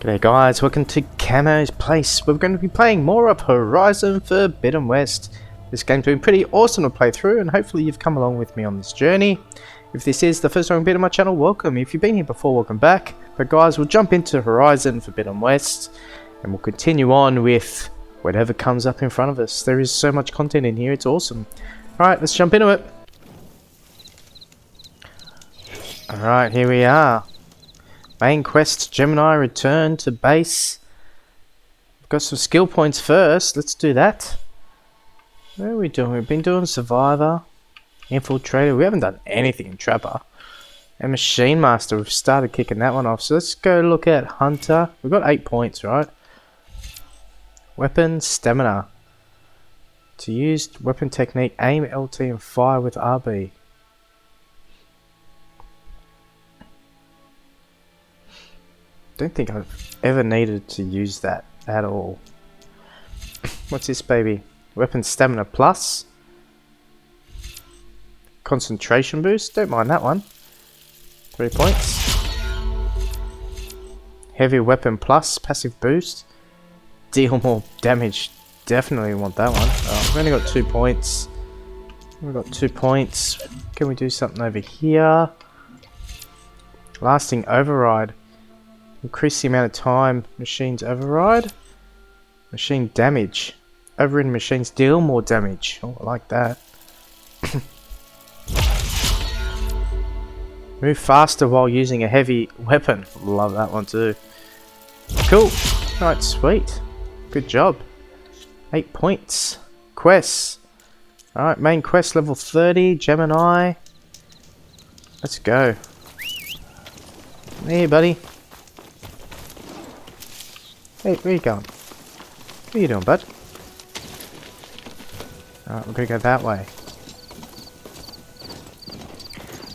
G'day guys, welcome to Camo's Place. We're going to be playing more of Horizon Forbidden West. This game's been pretty awesome to play through, and hopefully you've come along with me on this journey. If this is the first time you've been on my channel, welcome. If you've been here before, welcome back. But guys, we'll jump into Horizon Forbidden West, and we'll continue on with whatever comes up in front of us. There is so much content in here, it's awesome. Alright, let's jump into it. Alright, here we are. Main quest, Gemini, return to base. We've got some skill points first. Let's do that. What are we doing? We've been doing Survivor, Infiltrator. We haven't done anything in Trapper. And Machine Master, we've started kicking that one off. So let's go look at Hunter. We've got 8 points, right? Weapon, Stamina. To use weapon technique, aim LT and fire with RB. Don't think I've ever needed to use that at all. What's this baby? Weapon stamina plus. Concentration boost. Don't mind that one. 3 points. Heavy weapon plus. Passive boost. Deal more damage. Definitely want that one. Oh, we've only got 2 points. We've got 2 points. Can we do something over here? Lasting override. Increase the amount of time machines override. Machine damage. Overridden machines deal more damage. Oh, I like that. Move faster while using a heavy weapon. Love that one too. Cool. Alright, sweet. Good job. 8 points. Quests. Alright, main quest level 30. Gemini. Let's go. Hey, buddy. Hey, where you going? What are you doing, bud? Alright, we're gonna go that way.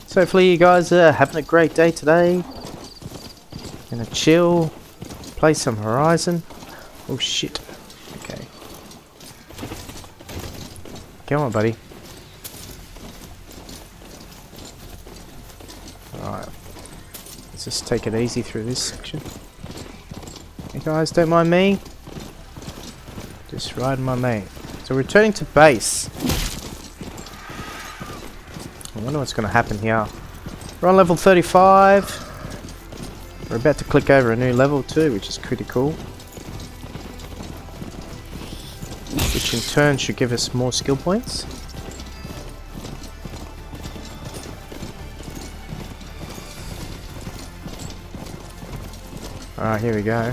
So hopefully you guys are having a great day today. Gonna chill, play some Horizon. Oh shit. Okay. Come on, buddy. Alright. Let's just take it easy through this section. Hey guys, don't mind me. Just riding my mate. So returning to base. I wonder what's going to happen here. We're on level 35. We're about to click over a new level too, which is pretty cool. Which in turn should give us more skill points. Alright, here we go.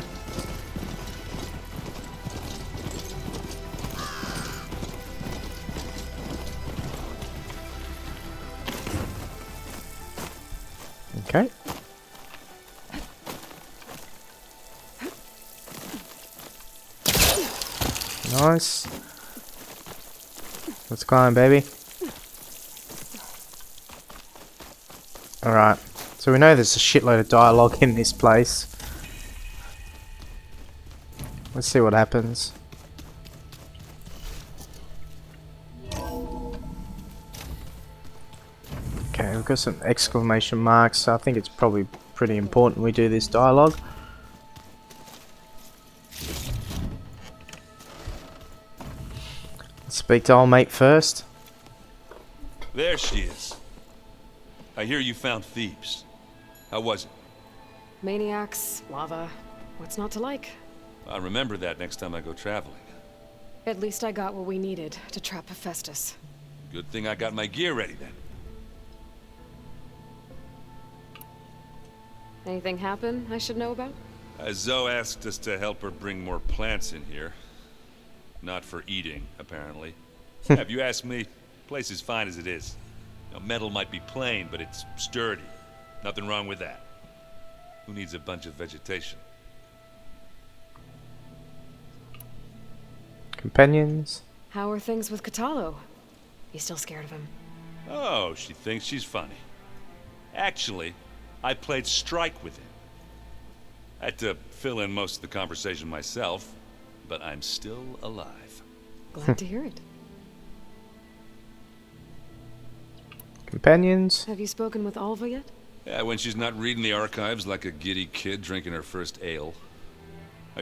Okay. Nice. Let's climb, baby. Alright. So we know there's a shitload of dialogue in this place. Let's see what happens. Okay, we've got some exclamation marks, so I think it's probably pretty important we do this dialogue. Let's speak to old mate first. There she is. I hear you found thieves. How was it? Maniacs, lava. What's not to like? I'll remember that next time I go traveling. At least I got what we needed to trap Hephaestus. Good thing I got my gear ready then. Anything happen I should know about? Zoe asked us to help her bring more plants in here. Not for eating, apparently. Have you asked me? Place is fine as it is. Now, metal might be plain, but it's sturdy. Nothing wrong with that. Who needs a bunch of vegetation? Companions. How are things with Katalo? You still scared of him? Oh, she thinks she's funny. Actually, I played strike with him. I had to fill in most of the conversation myself, but I'm still alive. Glad to hear it. Companions. Have you spoken with Alva yet? Yeah, when she's not reading the archives like a giddy kid drinking her first ale.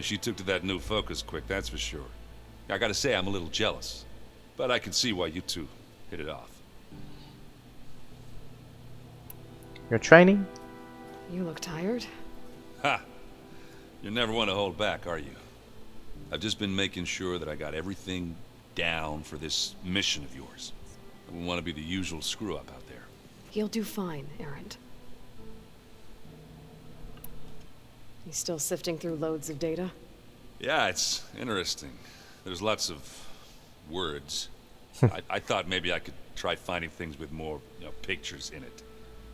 She took to that new focus quick, that's for sure. I gotta say, I'm a little jealous. But I can see why you two hit it off. Your training? You look tired. Ha! You never want to hold back, are you? I've just been making sure that I got everything down for this mission of yours. I wouldn't want to be the usual screw-up out there. You'll do fine, Errant. You still sifting through loads of data? Yeah, it's interesting. There's lots of words. I thought maybe I could try finding things with more, pictures in it.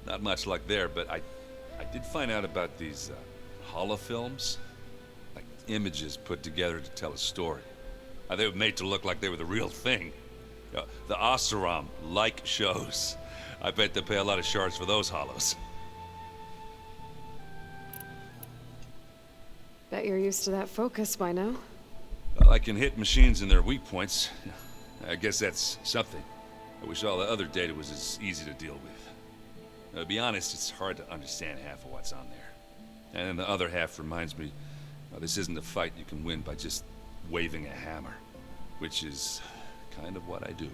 Not much luck there, but I did find out about these holofilms. Like images put together to tell a story. They were made to look like they were the real thing. The Oseram-like shows. I bet they pay a lot of shards for those holos. Bet you're used to that focus by now. Well, I can hit machines in their weak points. I guess that's something. I wish all the other data was as easy to deal with. To be honest, it's hard to understand half of what's on there. And then the other half reminds me, this isn't a fight you can win by just waving a hammer. Which is kind of what I do.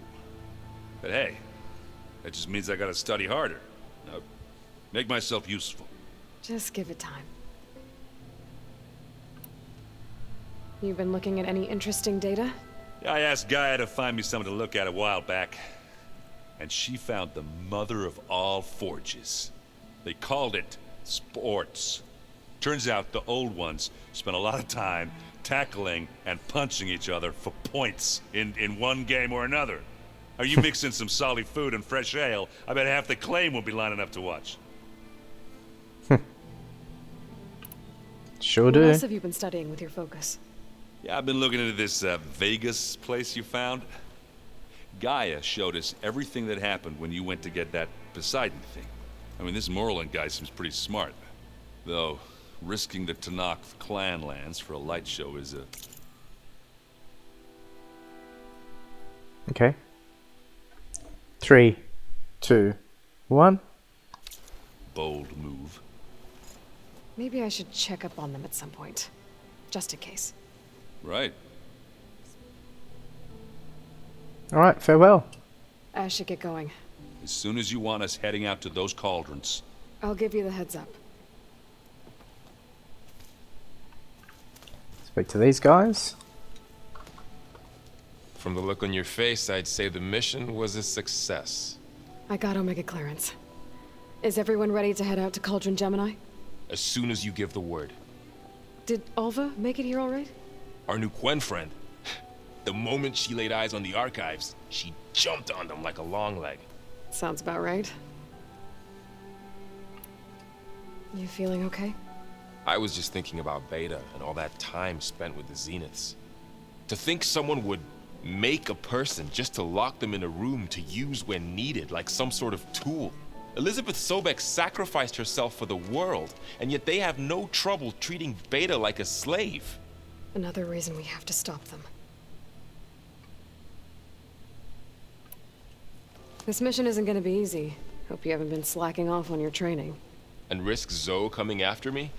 But hey, that just means I gotta study harder. Make myself useful. Just give it time. You've been looking at any interesting data? I asked Gaia to find me something to look at a while back. And she found the mother of all forges. They called it sports. Turns out the old ones spent a lot of time tackling and punching each other for points in one game or another. Are you mixing some solid food and fresh ale? I bet half the claim will be lining up to watch. Sure What do. else have you been studying with your focus? Yeah, I've been looking into this Vegas place you found. Gaia showed us everything that happened when you went to get that Poseidon thing. I mean, this Morland guy seems pretty smart. Though, risking the Tanakh clan lands for a light show is a... Okay. 3, 2, 1. bold move. Maybe I should check up on them at some point. Just in case. Right. Alright, farewell. I should get going. As soon as you want us heading out to those cauldrons. I'll give you the heads up. Speak to these guys. From the look on your face, I'd say the mission was a success. I got Omega clearance. Is everyone ready to head out to Cauldron Gemini? As soon as you give the word. Did Alva make it here all right? Our new Quen friend. The moment she laid eyes on the archives, she jumped on them like a long leg. Sounds about right. You feeling okay? I was just thinking about Beta and all that time spent with the Zeniths. To think someone would make a person just to lock them in a room to use when needed, like some sort of tool. Elizabeth Sobek sacrificed herself for the world, and yet they have no trouble treating Beta like a slave. Another reason we have to stop them. This mission isn't gonna be easy. Hope you haven't been slacking off on your training. And risk Zoe coming after me?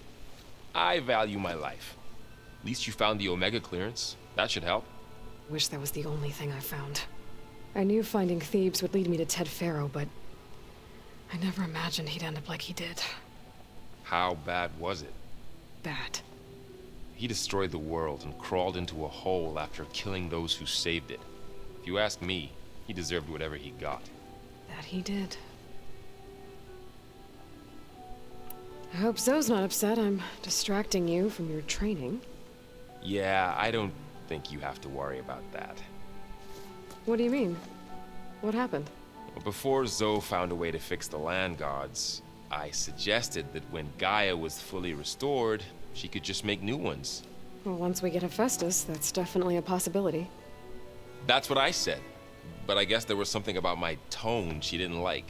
I value my life. At least you found the Omega clearance. That should help. Wish that was the only thing I found. I knew finding Thebes would lead me to Ted Faro, but I never imagined he'd end up like he did. How bad was it? Bad. He destroyed the world and crawled into a hole after killing those who saved it. If you ask me, he deserved whatever he got. That he did. I hope Zoe's not upset I'm distracting you from your training. Yeah, I don't think you have to worry about that. What do you mean? What happened? Well, before Zoe found a way to fix the land gods, I suggested that when Gaia was fully restored, she could just make new ones. Well, once we get Hephaestus, that's definitely a possibility. That's what I said. But I guess there was something about my tone she didn't like.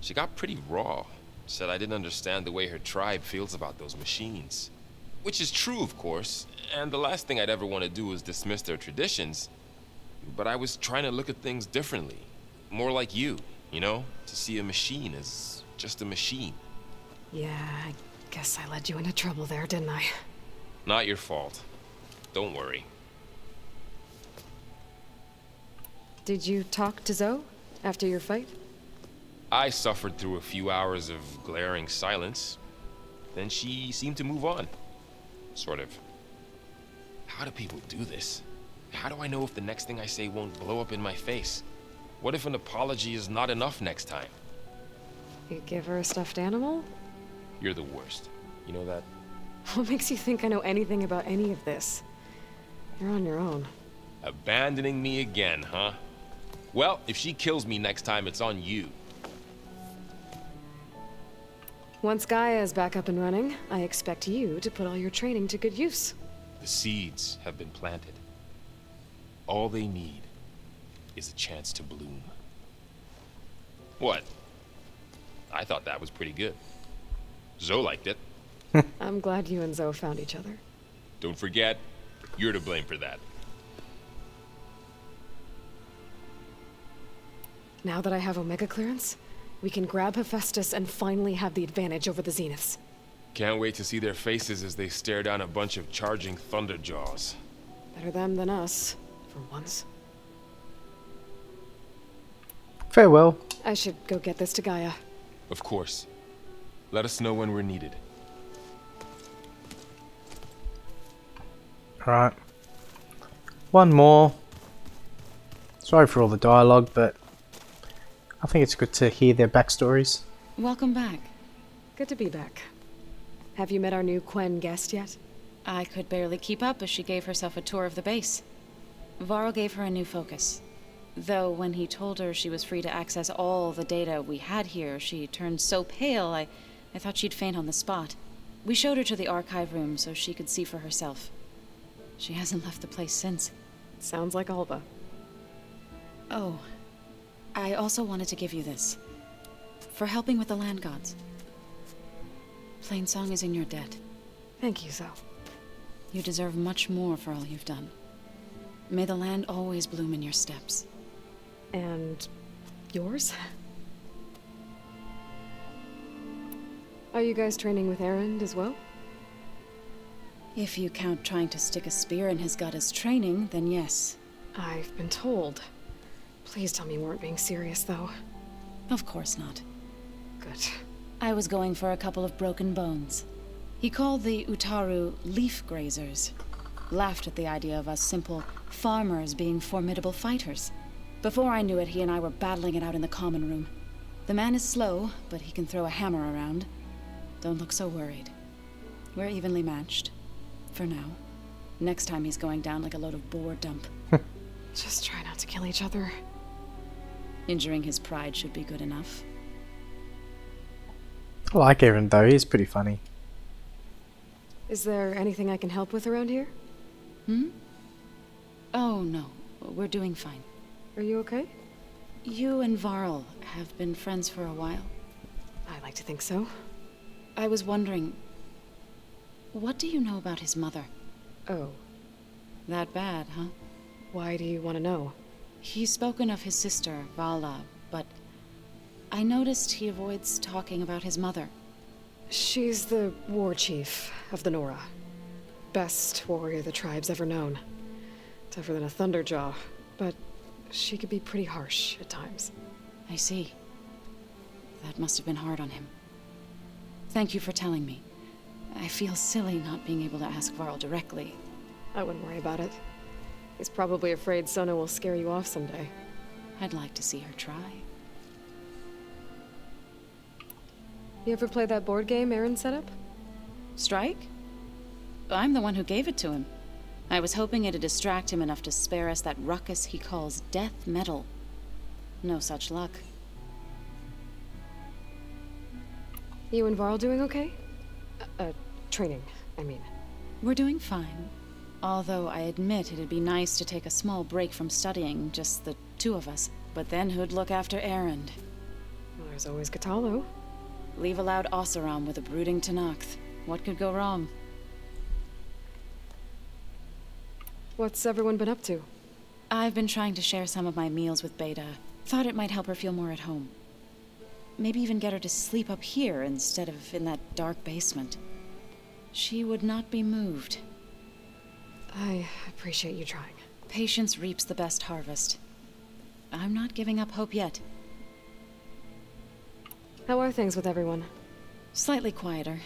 She got pretty raw. Said I didn't understand the way her tribe feels about those machines. Which is true, of course, and the last thing I'd ever want to do is dismiss their traditions. But I was trying to look at things differently. More like you know? To see a machine as just a machine. Yeah, I guess I led you into trouble there, didn't I? Not your fault. Don't worry. Did you talk to Zoe after your fight? I suffered through a few hours of glaring silence. Then she seemed to move on. Sort of. How do people do this? How do I know if the next thing I say won't blow up in my face? What if an apology is not enough next time? You give her a stuffed animal? You're the worst. You know that? What makes you think I know anything about any of this? You're on your own. Abandoning me again, huh? Well, if she kills me next time, it's on you. Once Gaia is back up and running, I expect you to put all your training to good use. The seeds have been planted. All they need is a chance to bloom. What? I thought that was pretty good. Zoe liked it. I'm glad you and Zoe found each other. Don't forget, you're to blame for that. Now that I have Omega clearance, we can grab Hephaestus and finally have the advantage over the Zeniths. Can't wait to see their faces as they stare down a bunch of charging Thunderjaws. Better them than us, for once. Farewell. I should go get this to Gaia. Of course. Let us know when we're needed. Alright. One more. Sorry for all the dialogue, but I think it's good to hear their backstories. Welcome back. Good to be back. Have you met our new Quen guest yet? I could barely keep up as she gave herself a tour of the base. Varl gave her a new focus. Though when he told her she was free to access all the data we had here, she turned so pale I thought she'd faint on the spot. We showed her to the archive room so she could see for herself. She hasn't left the place since. Sounds like Alba. Oh, I also wanted to give you this. For helping with the land gods. Plainsong is in your debt. Thank you, Zoe. You deserve much more for all you've done. May the land always bloom in your steps. And yours? Are you guys training with Erend as well? If you count trying to stick a spear in his gut as training, then yes. I've been told. Please tell me you weren't being serious, though. Of course not. Good. I was going for a couple of broken bones. He called the Utaru leaf grazers. Laughed at the idea of us simple farmers being formidable fighters. Before I knew it, he and I were battling it out in the common room. The man is slow, but he can throw a hammer around. Don't look so worried. We're evenly matched. For now. Next time he's going down like a load of boar dump. Just try not to kill each other. Injuring his pride should be good enough. I like Aaron though, he's pretty funny. Is there anything I can help with around here? Hmm? Oh, no. We're doing fine. Are you okay? You and Varl have been friends for a while. I like to think so. I was wondering, what do you know about his mother? Oh. That bad, huh? Why do you want to know? He's spoken of his sister, Vala, but I noticed he avoids talking about his mother. She's the war chief of the Nora. Best warrior the tribe's ever known. Tougher than a Thunderjaw, but she could be pretty harsh at times. I see. That must have been hard on him. Thank you for telling me. I feel silly not being able to ask Varl directly. I wouldn't worry about it. He's probably afraid Sona will scare you off someday. I'd like to see her try. You ever play that board game Aaron set up? Strike? I'm the one who gave it to him. I was hoping it'd distract him enough to spare us that ruckus he calls death metal. No such luck. You and Varl doing okay? Training, I mean. We're doing fine. Although I admit it'd be nice to take a small break from studying, just the two of us. But then who'd look after Erend? Well, there's always Katalo. Leave a loud Oseram with a brooding Tenakth. What could go wrong? What's everyone been up to? I've been trying to share some of my meals with Beta. Thought it might help her feel more at home. Maybe even get her to sleep up here instead of in that dark basement. She would not be moved. I appreciate you trying. Patience reaps the best harvest. I'm not giving up hope yet. How are things with everyone? Slightly quieter.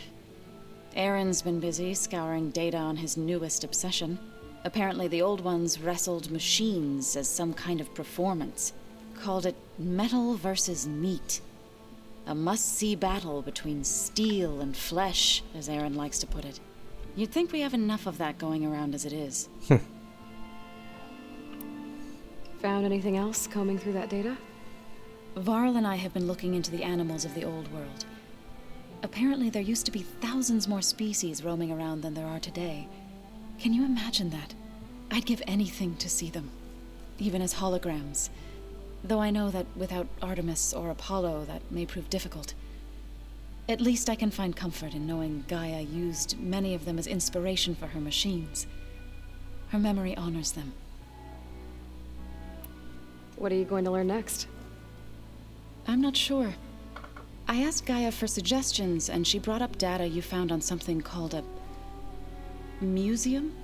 Aaron's been busy scouring data on his newest obsession. Apparently the old ones wrestled machines as some kind of performance. Called it metal versus meat. A must-see battle between steel and flesh, as Aaron likes to put it. You'd think we have enough of that going around as it is. Found anything else combing through that data? Varl and I have been looking into the animals of the old world. Apparently there used to be thousands more species roaming around than there are today. Can you imagine that? I'd give anything to see them, even as holograms. Though I know that without Artemis or Apollo, that may prove difficult. At least I can find comfort in knowing Gaia used many of them as inspiration for her machines. Her memory honors them. What are you going to learn next? I'm not sure. I asked Gaia for suggestions, and she brought up data you found on something called a museum?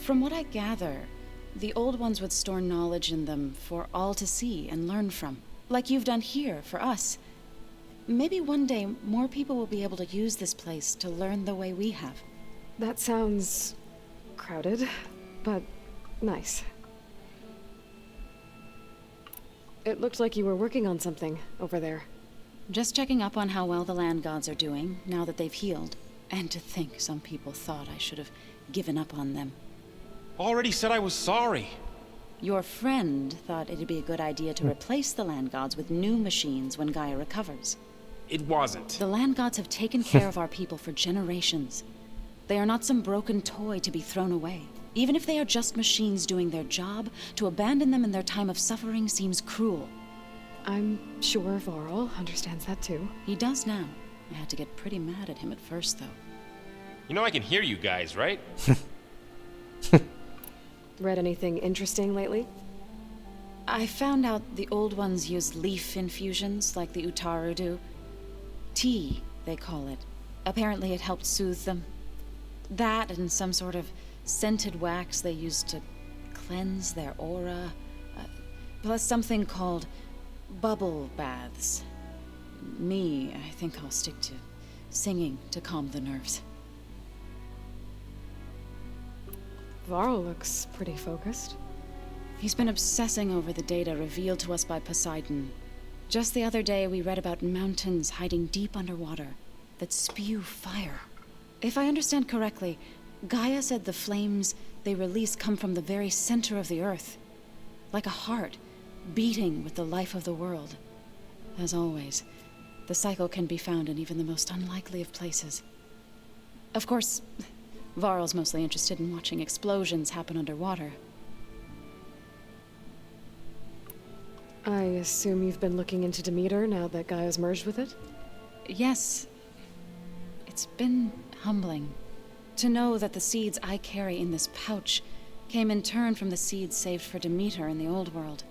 From what I gather, the old ones would store knowledge in them for all to see and learn from, like you've done here for us. Maybe one day more people will be able to use this place to learn the way we have. That sounds crowded, but nice. It looked like you were working on something over there. Just checking up on how well the land gods are doing, now that they've healed. And to think some people thought I should have given up on them. Already said I was sorry. Your friend thought it'd be a good idea to replace the land gods with new machines when Gaia recovers. It wasn't. The land gods have taken care of our people for generations. They are not some broken toy to be thrown away. Even if they are just machines doing their job, to abandon them in their time of suffering seems cruel. I'm sure Varl understands that too. He does now. I had to get pretty mad at him at first, though. You know I can hear you guys, right? Read anything interesting lately? I found out the old ones use leaf infusions like the Utaru do. Tea, they call it. Apparently it helped soothe them. That and some sort of scented wax they used to cleanse their aura. Plus something called bubble baths. Me, I think I'll stick to singing to calm the nerves. Varl looks pretty focused. He's been obsessing over the data revealed to us by Poseidon. Just the other day, we read about mountains hiding deep underwater that spew fire. If I understand correctly, Gaia said the flames they release come from the very center of the earth, like a heart beating with the life of the world. As always, the cycle can be found in even the most unlikely of places. Of course, Varl's mostly interested in watching explosions happen underwater. I assume you've been looking into Demeter now that Gaia's merged with it? Yes. It's been humbling to know that the seeds I carry in this pouch came in turn from the seeds saved for Demeter in the old world.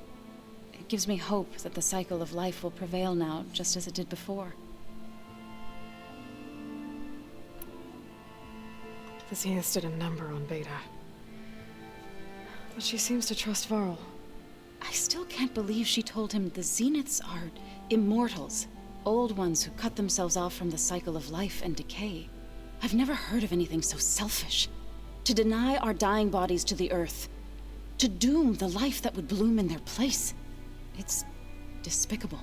It gives me hope that the cycle of life will prevail now, just as it did before. The Zeniths did a number on Beta. But she seems to trust Varl. I still can't believe she told him the Zeniths are immortals. Old ones who cut themselves off from the cycle of life and decay. I've never heard of anything so selfish. To deny our dying bodies to the earth. To doom the life that would bloom in their place. It's despicable.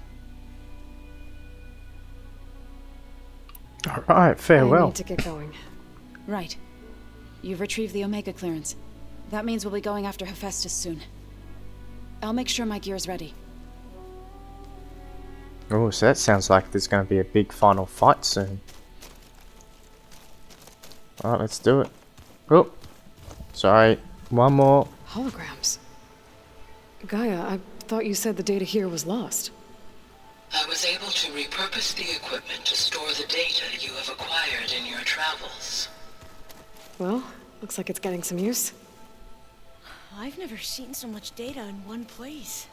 Alright, I farewell. need to get going. Right. You've retrieved the Omega clearance. That means we'll be going after Hephaestus soon. I'll make sure my gear's ready. Oh, so that sounds like there's going to be a big final fight soon. Alright, let's do it. Oh, sorry. One more. Holograms. Gaia, I thought you said the data here was lost. I was able to repurpose the equipment to store the data you have acquired in your travels. Well, looks like it's getting some use. I've never seen so much data in one place.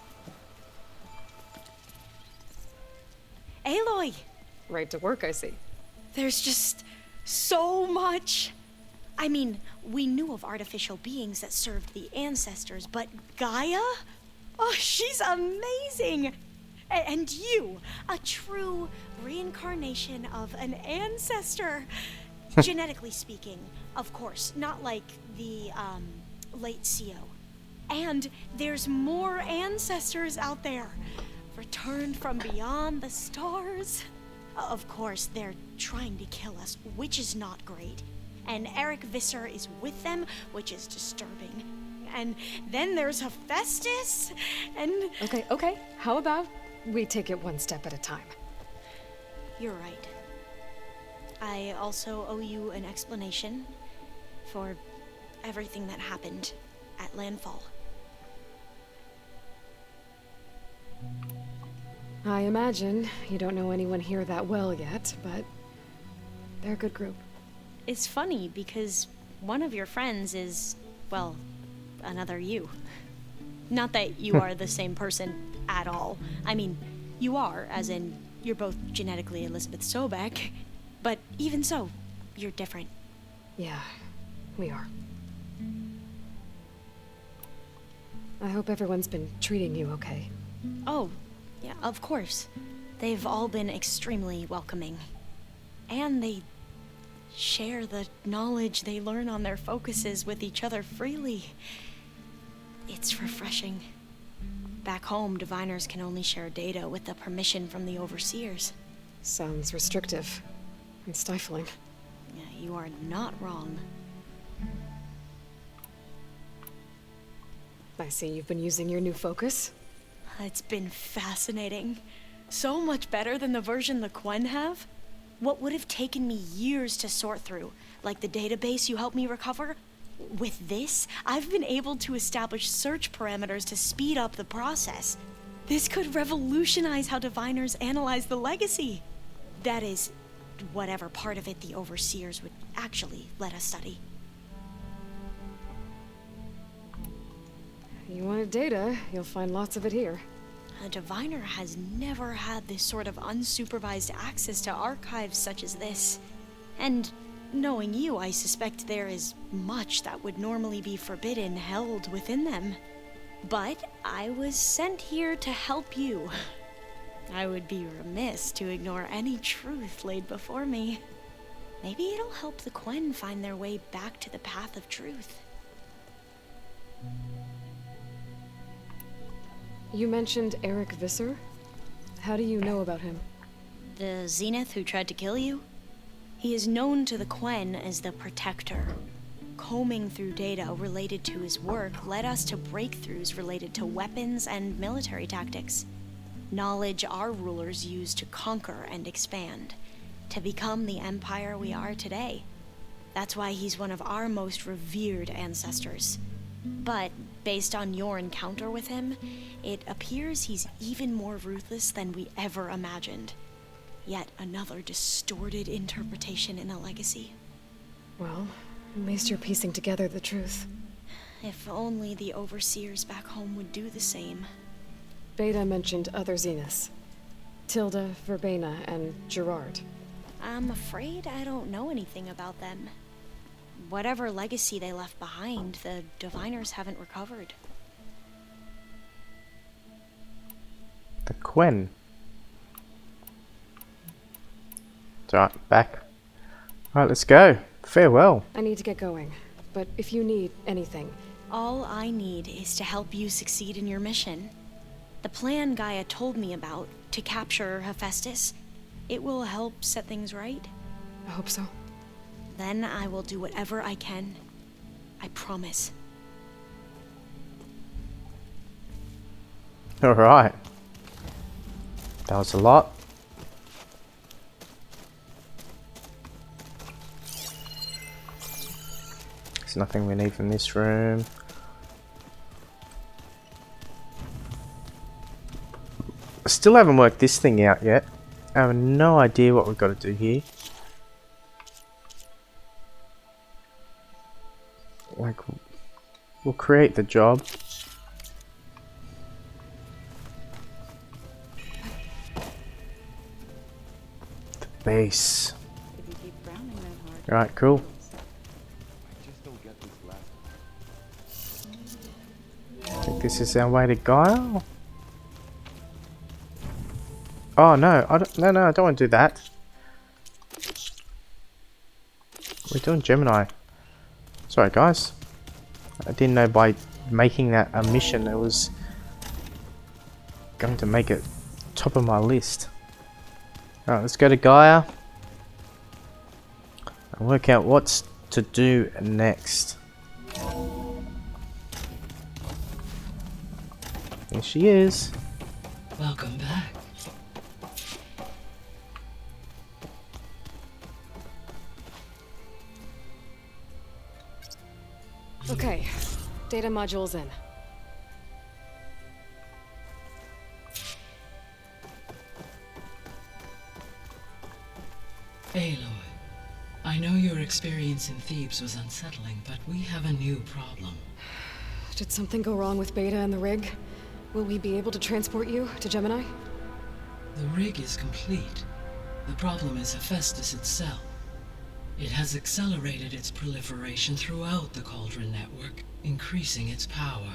Aloy! Right to work, I see. There's just so much. I mean, we knew of artificial beings that served the ancestors, but Gaia? Oh, she's amazing! And you, a true reincarnation of an ancestor. Genetically speaking, of course, not like the, late CO. And there's more ancestors out there, returned from beyond the stars. Of course, they're trying to kill us, which is not great. And Eric Visser is with them, which is disturbing. And then there's Hephaestus, and... Okay. How about we take it one step at a time? You're right. I also owe you an explanation for everything that happened at Landfall. I imagine you don't know anyone here that well yet, but they're a good group. It's funny because one of your friends is, well, another you. Not that you are the same person at all. I mean, you are, as in, you're both genetically Elizabeth Sobeck, but even so, you're different. Yeah, we are. I hope everyone's been treating you okay. Oh, yeah, of course. They've all been extremely welcoming. And they share the knowledge they learn on their focuses with each other freely. It's refreshing. Back home, diviners can only share data with the permission from the overseers. Sounds restrictive and stifling. Yeah, you are not wrong. I see you've been using your new focus. It's been fascinating. So much better than the version the Quen have. What would have taken me years to sort through, like the database you helped me recover, with this, I've been able to establish search parameters to speed up the process. This could revolutionize how diviners analyze the legacy. That is, whatever part of it the overseers would actually let us study. You wanted data, you'll find lots of it here. A diviner has never had this sort of unsupervised access to archives such as this. And knowing you, I suspect there is much that would normally be forbidden held within them. But I was sent here to help you. I would be remiss to ignore any truth laid before me. Maybe it'll help the Quen find their way back to the path of truth. You mentioned Eric Visser? How do you know about him? The Zenith who tried to kill you? He is known to the Quen as the Protector. Combing through data related to his work led us to breakthroughs related to weapons and military tactics. Knowledge our rulers used to conquer and expand, to become the empire we are today. That's why he's one of our most revered ancestors. But based on your encounter with him, it appears he's even more ruthless than we ever imagined. Yet another distorted interpretation in the legacy. Well, at least you're piecing together the truth. If only the overseers back home would do the same. Beta mentioned other Zeniths. Tilda, Verbena, and Gerard. I'm afraid I don't know anything about them. Whatever legacy they left behind, the diviners haven't recovered. The Quen. Alright, back. Alright, let's go. Farewell. I need to get going, but if you need anything... All I need is to help you succeed in your mission. The plan Gaia told me about, to capture Hephaestus, it will help set things right. I hope so. Then I will do whatever I can. I promise. Alright. That was a lot. There's nothing we need from this room. I still haven't worked this thing out yet. I have no idea what we've got to do here. Like, we'll create the job. The base. Right, cool. I think this is our way to Gaia. Oh no, I don't want to do that. We're doing Gemini. Sorry guys. I didn't know by making that a mission it was going to make it top of my list. Alright, let's go to Gaia and work out what's to do next. Here she is. Welcome back. Okay, data module's in. Aloy, I know your experience in Thebes was unsettling, but we have a new problem. Did something go wrong with Beta and the rig? Will we be able to transport you to Gemini? The rig is complete. The problem is Hephaestus itself. It has accelerated its proliferation throughout the Cauldron network, increasing its power.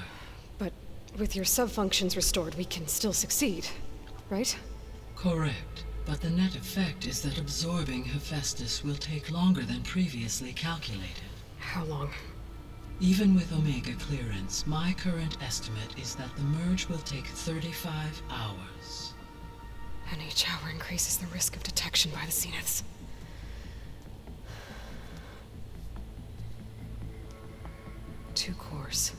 But with your sub-functions restored, we can still succeed, right? Correct, but the net effect is that absorbing Hephaestus will take longer than previously calculated. How long? Even with Omega clearance, my current estimate is that the merge will take 35 hours. And each hour increases the risk of detection by the Zeniths. Two cores.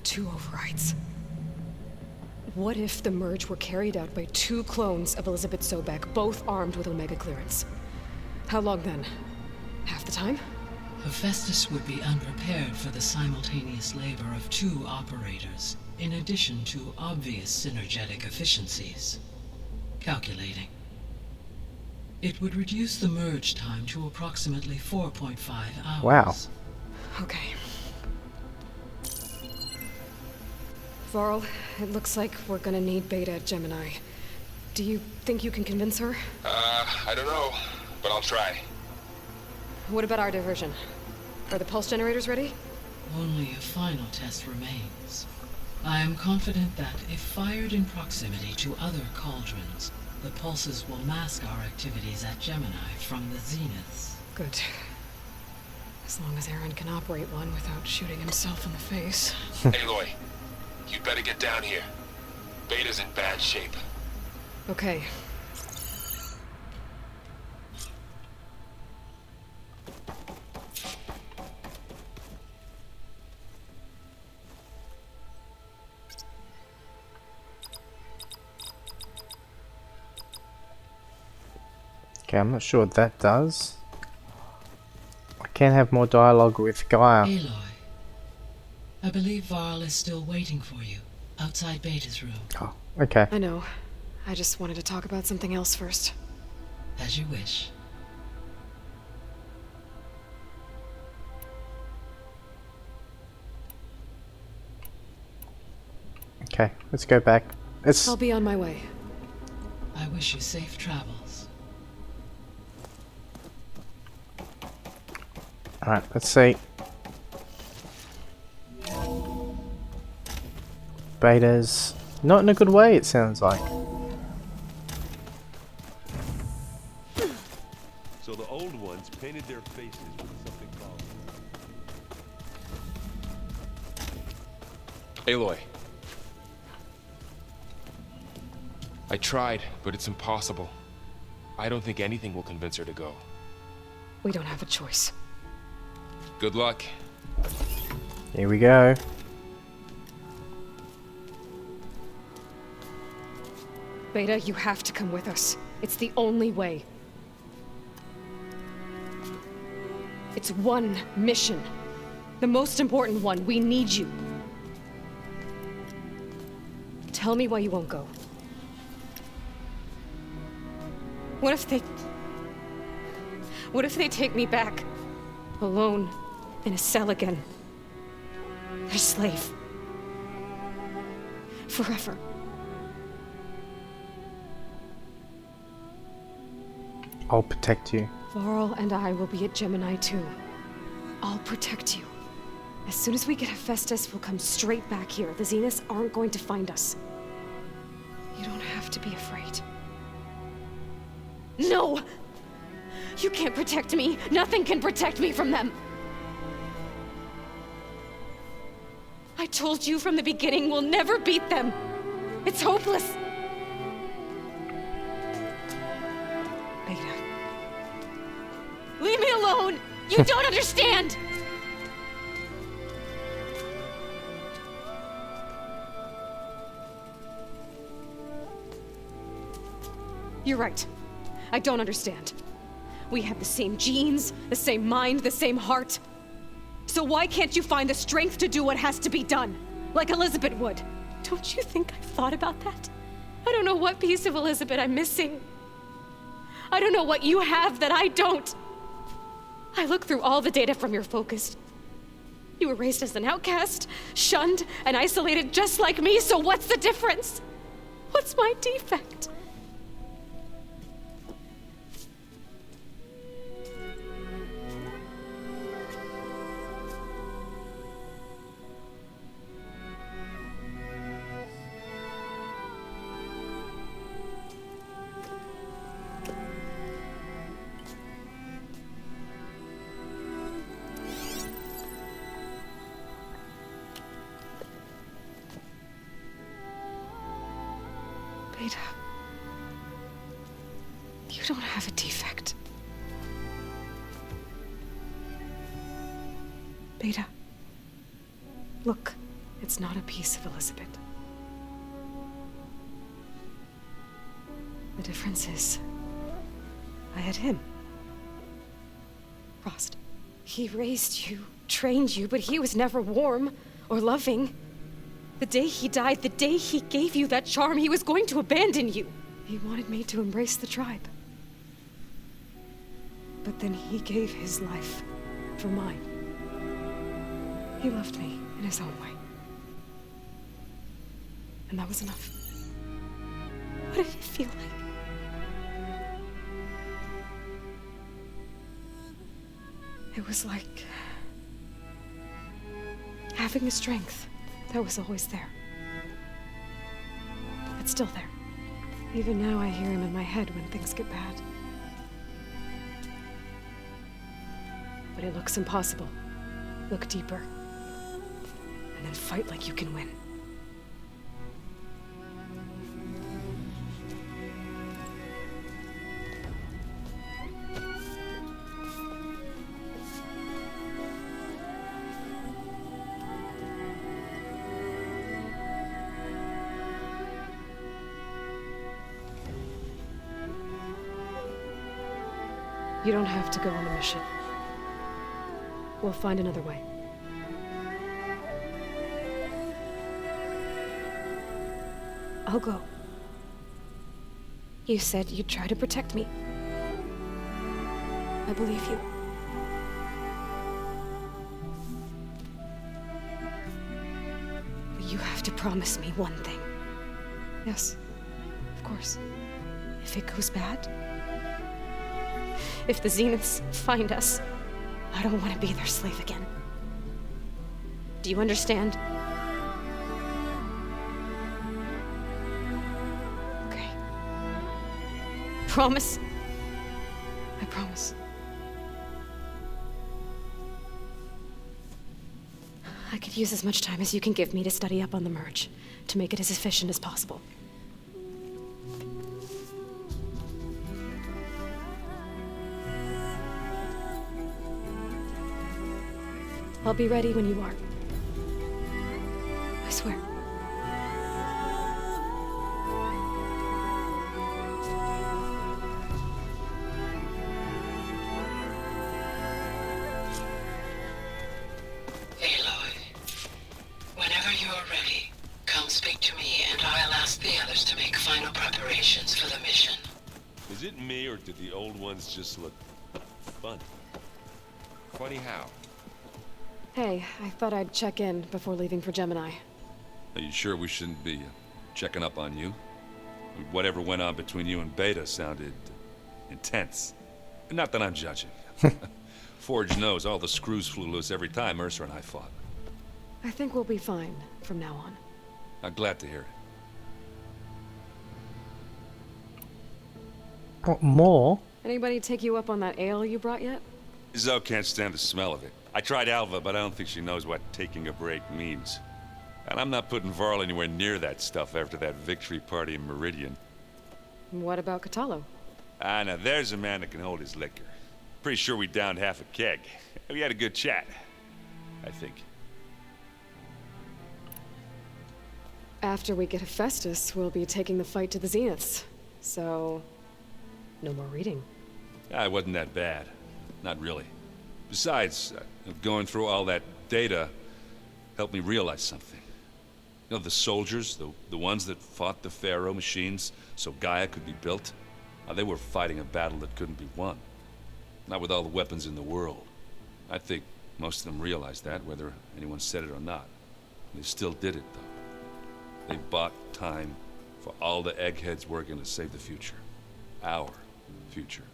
Two overrides. What if the merge were carried out by two clones of Elizabeth Sobek, both armed with Omega clearance? How long then? Half the time? Hephaestus would be unprepared for the simultaneous labor of two operators, in addition to obvious synergetic efficiencies. Calculating. It would reduce the merge time to approximately 4.5 hours. Wow. Okay. Varl, it looks like we're gonna need Beta at Gemini. Do you think you can convince her? I don't know, but I'll try. What about our diversion? Are the pulse generators ready? Only a final test remains. I am confident that if fired in proximity to other cauldrons, the pulses will mask our activities at Gemini from the Zeniths. Good. As long as Aaron can operate one without shooting himself in the face. Aloy, you'd better get down here. Beta's in bad shape. Okay. Okay, I'm not sure what that does. I can have more dialogue with Gaia. Aloy, I believe Varl is still waiting for you, outside Beta's room. Oh, okay. I know. I just wanted to talk about something else first. As you wish. Okay, let's go back. Let's. I'll be on my way. I wish you safe travels. Alright, let's see. Beta's not in a good way, it sounds like. So the old ones painted their faces with something called... Aloy. I tried, but it's impossible. I don't think anything will convince her to go. We don't have a choice. Good luck. Here we go. Beta, you have to come with us. It's the only way. It's one mission. The most important one. We need you. Tell me why you won't go. What if they take me back? Alone. In a cell again. Their slave. Forever. I'll protect you. Varl and I will be at Gemini too. I'll protect you. As soon as we get Hephaestus, we'll come straight back here. The Zeniths aren't going to find us. You don't have to be afraid. No! You can't protect me. Nothing can protect me from them. I told you from the beginning we'll never beat them. It's hopeless. Beta. Leave me alone! You don't understand! You're right. I don't understand. We have the same genes, the same mind, the same heart. So why can't you find the strength to do what has to be done? Like Elizabeth would. Don't you think I've thought about that? I don't know what piece of Elizabeth I'm missing. I don't know what you have that I don't. I look through all the data from your focus. You were raised as an outcast, shunned, and isolated just like me, so what's the difference? What's my defect? Beta, you don't have a defect. Beta, look, it's not a piece of Elizabeth. The difference is, I had him. Frost. He raised you, trained you, but he was never warm or loving. The day he died, the day he gave you that charm, he was going to abandon you. He wanted me to embrace the tribe. But then he gave his life for mine. He loved me in his own way. And that was enough. What did it feel like? It was like having the strength that was always there. It's still there. Even now I hear him in my head when things get bad. But it looks impossible. Look deeper. And then fight like you can win. You don't have to go on the mission. We'll find another way. I'll go. You said you'd try to protect me. I believe you. But you have to promise me one thing. Yes, of course. If it goes bad, if the Zeniths find us, I don't want to be their slave again. Do you understand? Okay. Promise? I promise. I could use as much time as you can give me to study up on the merge, to make it as efficient as possible. I'll be ready when you are. I swear. Aloy, whenever you're ready, come speak to me and I'll ask the others to make final preparations for the mission. Is it me, or did the old ones just look fun? Funny how? Hey, I thought I'd check in before leaving for Gemini. Are you sure we shouldn't be checking up on you? Whatever went on between you and Beta sounded intense. Not that I'm judging. Forge knows all the screws flew loose every time Mercer and I fought. I think we'll be fine from now on. I'm glad to hear it. What more? Anybody take you up on that ale you brought yet? Zoe can't stand the smell of it. I tried Alva, but I don't think she knows what taking a break means. And I'm not putting Varl anywhere near that stuff after that victory party in Meridian. What about Catalo? Ah, now there's a man that can hold his liquor. Pretty sure we downed half a keg. We had a good chat, I think. After we get Hephaestus, we'll be taking the fight to the Zeniths. So, no more reading. Ah, it wasn't that bad. Not really. Besides, going through all that data helped me realize something. You know, the soldiers, the ones that fought the Pharaoh machines so Gaia could be built, they were fighting a battle that couldn't be won. Not with all the weapons in the world. I think most of them realized that, whether anyone said it or not. They still did it, though. They bought time for all the eggheads working to save the future. Our future.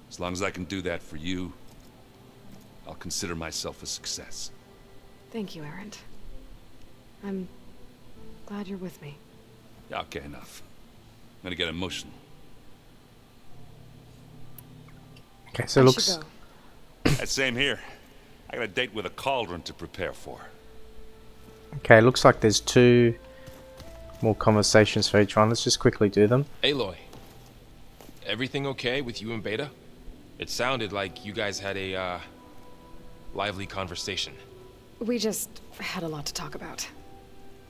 As long as I can do that for you, I'll consider myself a success. Thank you, Erend. I'm glad you're with me. Yeah, okay, enough. I'm gonna get emotional. Okay, so it looks... I should go. That same here. I got a date with a cauldron to prepare for. Okay, looks like there's 2 more conversations for each one. Let's just quickly do them. Aloy, everything okay with you and Beta? It sounded like you guys had a, lively conversation. We just had a lot to talk about.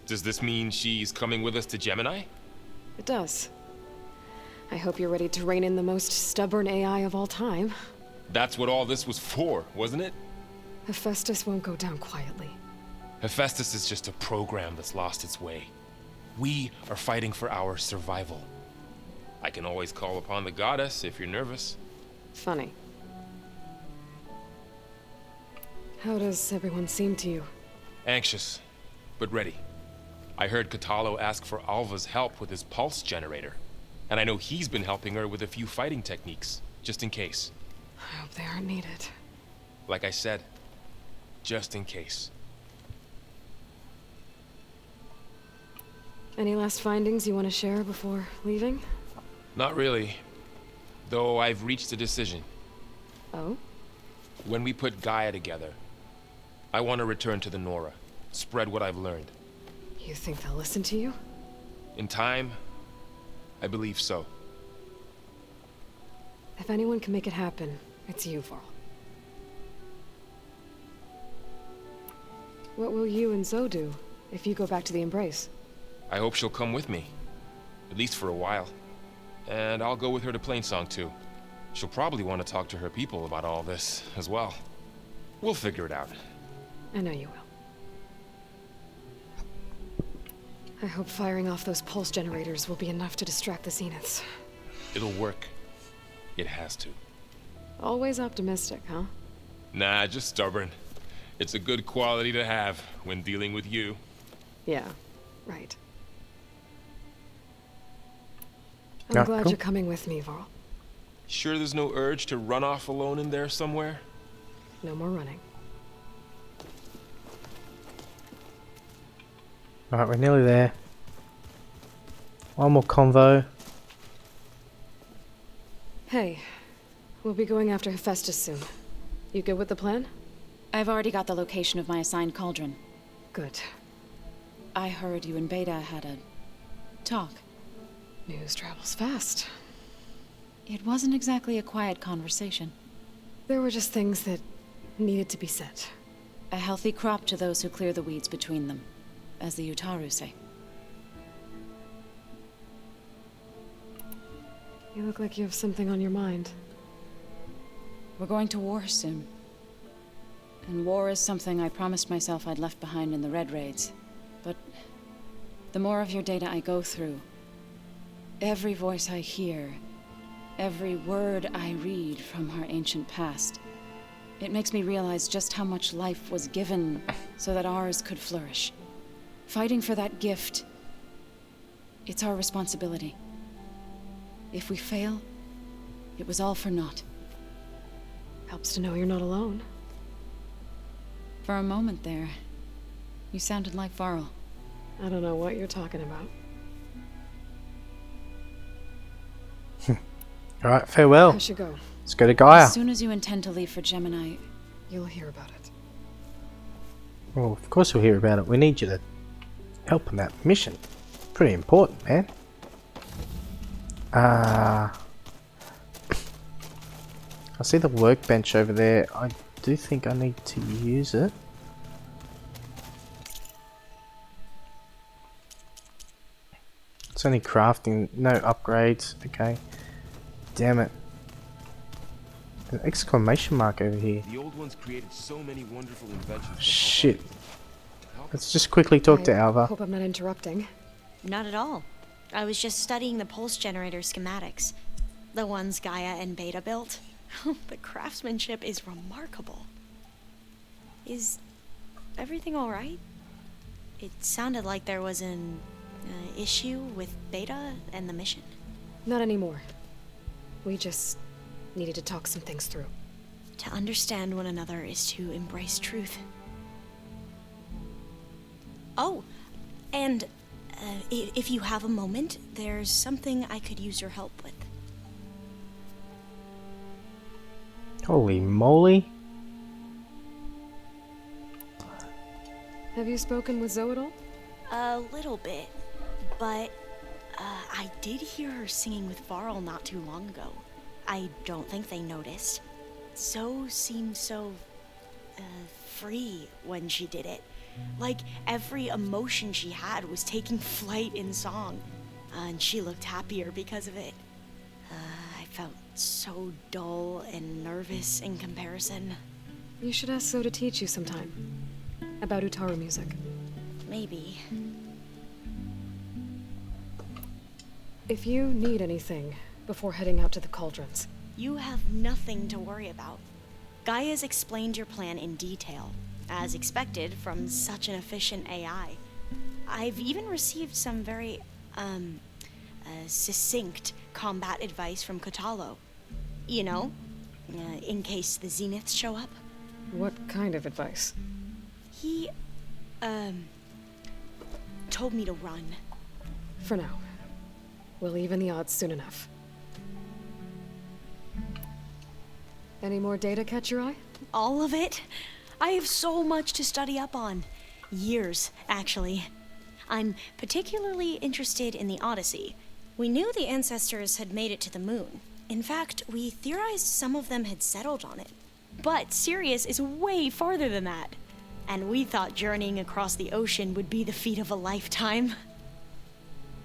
Does this mean she's coming with us to Gemini? It does. I hope you're ready to rein in the most stubborn AI of all time. That's what all this was for, wasn't it? Hephaestus won't go down quietly. Hephaestus is just a program that's lost its way. We are fighting for our survival. I can always call upon the goddess if you're nervous. Funny. How does everyone seem to you? Anxious, but ready. I heard Catalo ask for Alva's help with his pulse generator. And I know he's been helping her with a few fighting techniques, just in case. I hope they aren't needed. Like I said, just in case. Any last findings you want to share before leaving? Not really. Though I've reached a decision. Oh? When we put Gaia together, I want to return to the Nora. Spread what I've learned. You think they'll listen to you? In time, I believe so. If anyone can make it happen, it's you, Varl. What will you and Zoe do if you go back to the Embrace? I hope she'll come with me. At least for a while. And I'll go with her to Plainsong too. She'll probably want to talk to her people about all this as well. We'll figure it out. I know you will. I hope firing off those pulse generators will be enough to distract the Zeniths. It'll work. It has to. Always optimistic, huh? Nah, just stubborn. It's a good quality to have when dealing with you. Yeah, right. I'm glad cool. you're coming with me, Varl. Sure there's no urge to run off alone in there somewhere? No more running. Alright, we're nearly there. One more convo. Hey, we'll be going after Hephaestus soon. You good with the plan? I've already got the location of my assigned cauldron. Good. I heard you and Beta had a talk. News travels fast. It wasn't exactly a quiet conversation. There were just things that needed to be said. A healthy crop to those who clear the weeds between them, as the Utaru say. You look like you have something on your mind. We're going to war soon. And war is something I promised myself I'd left behind in the Red Raids. But the more of your data I go through, every voice I hear, every word I read from our ancient past, it makes me realize just how much life was given so that ours could flourish. Fighting for that gift, it's our responsibility. If we fail, it was all for naught. Helps to know you're not alone. For a moment there, you sounded like Varl. I don't know what you're talking about. Alright, farewell. I should go. Let's go to Gaia. As soon as you intend to leave for Gemini, You'll hear about it. Well, of course we'll hear about it. We need you to help on that mission. Pretty important, man. I see the workbench over there. I do think I need to use it. It's only crafting, no upgrades. Okay. Damn it. An exclamation mark over here. The old ones created so many wonderful inventions. to help Shit. others. Let's just quickly talk to I Alva. hope I'm not interrupting. Not at all. I was just studying the pulse generator schematics. The ones Gaia and Beta built. The craftsmanship is remarkable. Is everything alright? It sounded like there was an issue with Beta and the mission. Not anymore. We just needed to talk some things through. To understand one another is to embrace truth. Oh, and if you have a moment, there's something I could use your help with. Holy moly. Have you spoken with Zoe at all? A little bit, but I did hear her singing with Varl not too long ago. I don't think they noticed. Zoe seemed so free when she did it. Like every emotion she had was taking flight in song. And she looked happier because of it. I felt so dull and nervous in comparison. You should ask Zoe to teach you sometime. About Utaru music. Maybe. If you need anything before heading out to the cauldrons. You have nothing to worry about. Gaia's explained your plan in detail, as expected from such an efficient AI. I've even received some very, succinct combat advice from Kotalo. You know, in case the Zeniths show up. What kind of advice? He, told me to run. For now. We'll even the odds soon enough. Any more data catch your eye? All of it? I have so much to study up on. Years, actually. I'm particularly interested in the Odyssey. We knew the ancestors had made it to the moon. In fact, we theorized some of them had settled on it. But Sirius is way farther than that. And we thought journeying across the ocean would be the feat of a lifetime.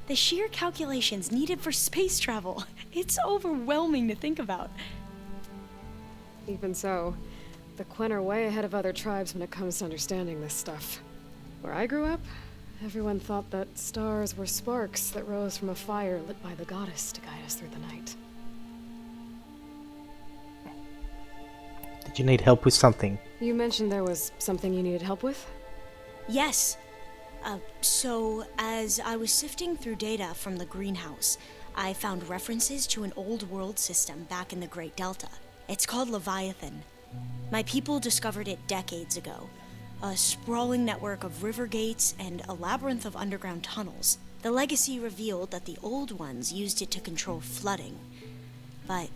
The sheer calculations needed for space travel. It's overwhelming to think about. Even so, the Quen are way ahead of other tribes when it comes to understanding this stuff. Where I grew up, everyone thought that stars were sparks that rose from a fire lit by the goddess to guide us through the night. Did you need help with something? You mentioned there was something you needed help with? Yes. So, as I was sifting through data from the greenhouse, I found references to an old world system back in the Great Delta. It's called Leviathan. My people discovered it decades ago. A sprawling network of river gates and a labyrinth of underground tunnels. The legacy revealed that the old ones used it to control flooding. But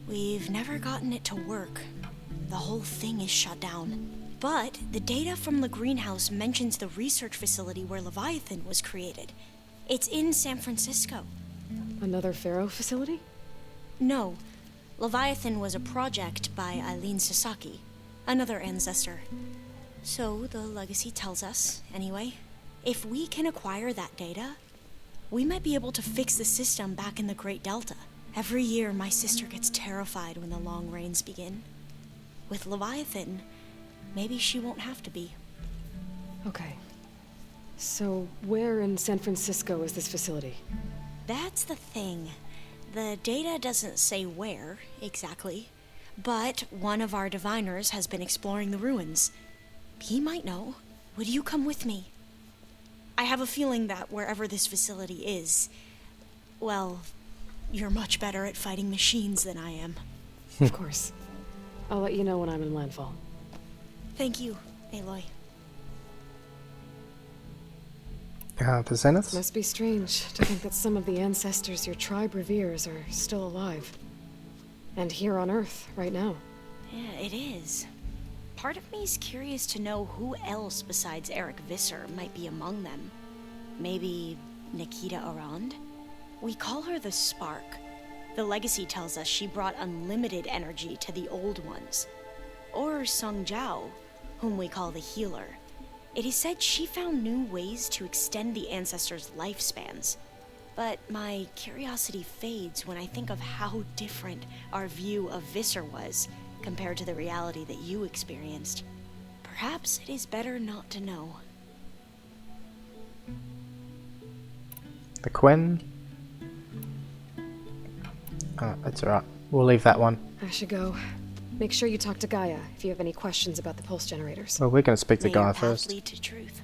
we've never gotten it to work. The whole thing is shut down. But the data from the greenhouse mentions the research facility where Leviathan was created. It's in San Francisco. Another Pharaoh facility? No. Leviathan was a project by Eileen Sasaki, another ancestor. So the legacy tells us, anyway, if we can acquire that data, we might be able to fix the system back in the Great Delta. Every year, my sister gets terrified when the long rains begin. With Leviathan, maybe she won't have to be. Okay. So, where in San Francisco is this facility? That's the thing. The data doesn't say where, exactly. But one of our diviners has been exploring the ruins. He might know. Would you come with me? I have a feeling that wherever this facility is, well, you're much better at fighting machines than I am. Of course. I'll let you know when I'm in landfall. Thank you, Aloy. The Zeniths? Must be strange to think that some of the ancestors your tribe reveres are still alive. And here on Earth, right now. Yeah, it is. Part of me's curious to know who else besides Eric Visser might be among them. Maybe Nikita Arand? We call her the Spark. The legacy tells us she brought unlimited energy to the old ones. Or Sung Jiao, whom we call the Healer. It is said she found new ways to extend the ancestors' lifespans. But my curiosity fades when I think of how different our view of Visser was compared to the reality that you experienced. Perhaps it is better not to know. The Quen? Oh, that's alright. We'll leave that one. I should go. Make sure you talk to Gaia if you have any questions about the pulse generators. Well, we're going to speak to May your Gaia path first. lead to truth.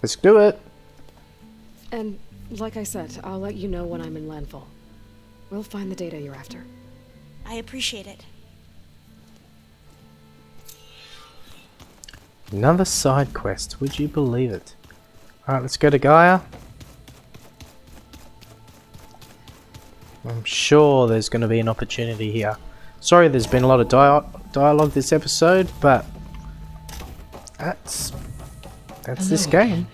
Let's do it! And, like I said, I'll let you know when I'm in landfall. We'll find the data you're after. I appreciate it. Another side quest, would you believe it? Alright, let's go to Gaia. I'm sure there's going to be an opportunity here. Sorry there's been a lot of dialogue this episode, but that's this game.